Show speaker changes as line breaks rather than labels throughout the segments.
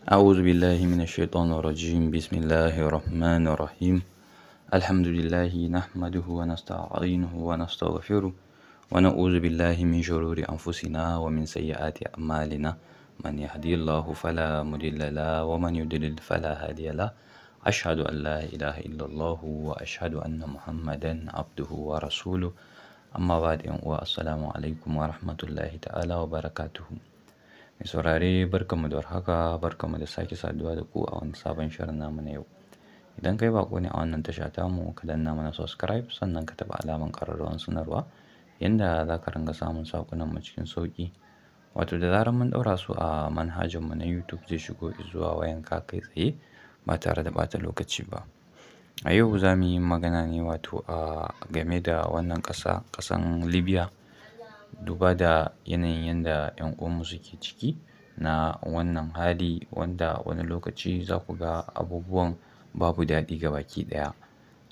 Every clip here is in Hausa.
أعوذ بالله من الشيطان الرجيم بسم الله الرحمن الرحيم الحمد لله نحمده ونستعينه ونستغفره ونعوذ بالله من شرور أنفسنا ومن سيئات أعمالنا من يهدي الله فلا مضل له ومن يضلل فلا هادي له أشهد أن لا إله إلا الله وأشهد أن محمدا عبده ورسوله أما بعد السلام عليكم ورحمة الله تعالى وبركاته. Mai saurare barkanmu da warhaka, barkanmu da sake saduwa da ku a wani sabon shirin namu na yau. Idan kai baƙo ne a wannan tasha tamu, ka danna mana subscribe sannan ka taɓa alamar ƙararrawar sanarwa yanda za ka ringa samun saƙonanmu cikin sauƙi. Wato da zarar mun ɗaura su a manhajarmu na YouTube zai shigo zuwa wayanka kai tsaye ba tare da ɓata lokaci ba. A yau za mu yi magana ne wato game da wannan ƙasan Libya. Duba da yanayin yanda 'yan uwanmu suke ciki na wannan hali wanda wani lokaci za ku ga abubuwan babu daɗi ga baki ɗaya.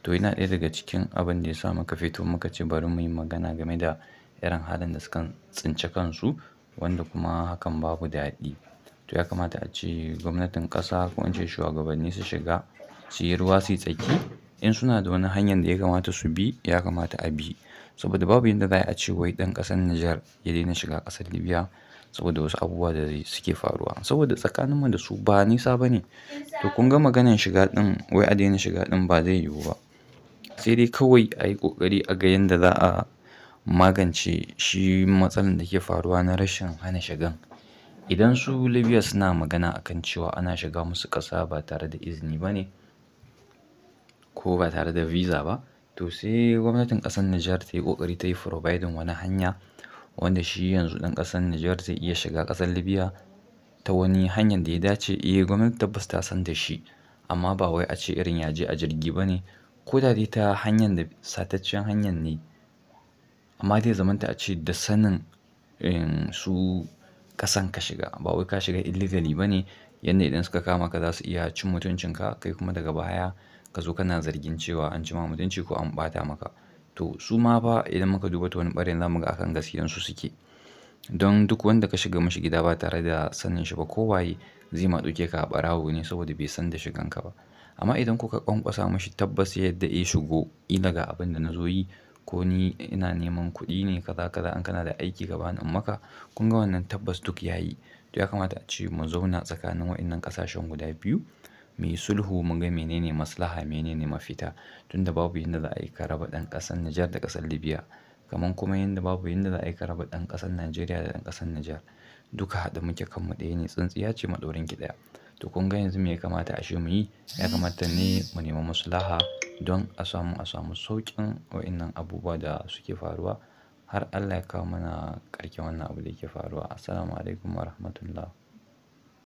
To yana ɗaya daga cikin abin da ya sa muka fito muka ce bari mu yi magana game da irin halin da sukan tsinci kansu wanda kuma hakan babu daɗi. To ya kamata a ce gwamnatin ƙasa ko in ce shugabanni su shiga su yi ruwa su yi tsaki. In suna da wani hanyar da ya kamata su bi ya kamata a bi. Saboda babu yanda za a ce wai ɗan ƙasar Nijar ya daina shiga ƙasar Libya saboda wasu abubuwa da suke faruwa. Saboda tsakaninmu da su ba nisa ba ne. To kun ga maganan shiga ɗin wai a daina shiga ɗin ba zai yiwu ba. Sai dai kawai a yi ƙoƙari a ga yanda za a magance shi matsalar da ke faruwa na rashin hana shigan. Idan su Libya suna magana akan cewa ana shiga musu ƙasa ba tare da izini ba ne ko ba tare da visa ba, to sai gwamnatin ƙasar Nijar ta yi ƙoƙari ta yi providing wani hanya wanda shi yanzu ɗan ƙasar Nijar zai iya shiga ƙasar Libya ta wani hanyar da ya dace. Gwamnati tabbas ta san da shi amma ba wai a ce irin ya je a jirgi ba ne ko da dai ta hanyar da sataccen hanyar ne. Amma dai zamanta a ce da sanin su ƙasan ka shiga ba wai ka shiga illegally ba ne yanda idan suka kama ka za su iya cin mutuncinka kai kuma daga baya ka zo kana zargin cewa an ci ma mutunci ko an ɓata maka. To su ma fa idan muka duba ta wani ɓarayin za mu ga akan gaskiyansu suke. Don duk wanda ka shiga mashi gida ba tare da sanin shi ba ko waye zai ma ɗauke ka a ɓarawo ne saboda bai san da shiganka ba. Amma idan kuka ƙwanƙwasa mashi tabbas yadda ya shigo ƙila ga abin da na zo yi ko ni ina neman kuɗi ne kaza kaza an kana da aiki ka bani in maka, kun ga wannan tabbas duk ya yi. To ya kamata a ce mu zauna tsakanin waɗannan ƙasashen guda biyu mu yi sulhu mu ga menene maslaha menene mafita. Tunda babu yanda za a yi ka raba ɗan ƙasar Nijar da ƙasar Libya. Kaman kuma yanda babu yanda za a yi ka raba ɗan ƙasar Najeriya da ɗan ƙasar Nijar. Duka haɗe muke kanmu ɗaya ne, tsintsiya ce maɗaurinki ɗaya. To kun ga yanzu me ya kamata ashe mu yi? Ya kamata ne mu nemi maslaha don a samu sauƙin waɗannan abubuwa da suke faruwa har Allah ya kawo mana ƙarshen wannan abu da yake faruwa. Assalamu alaikum wa rahmatullah.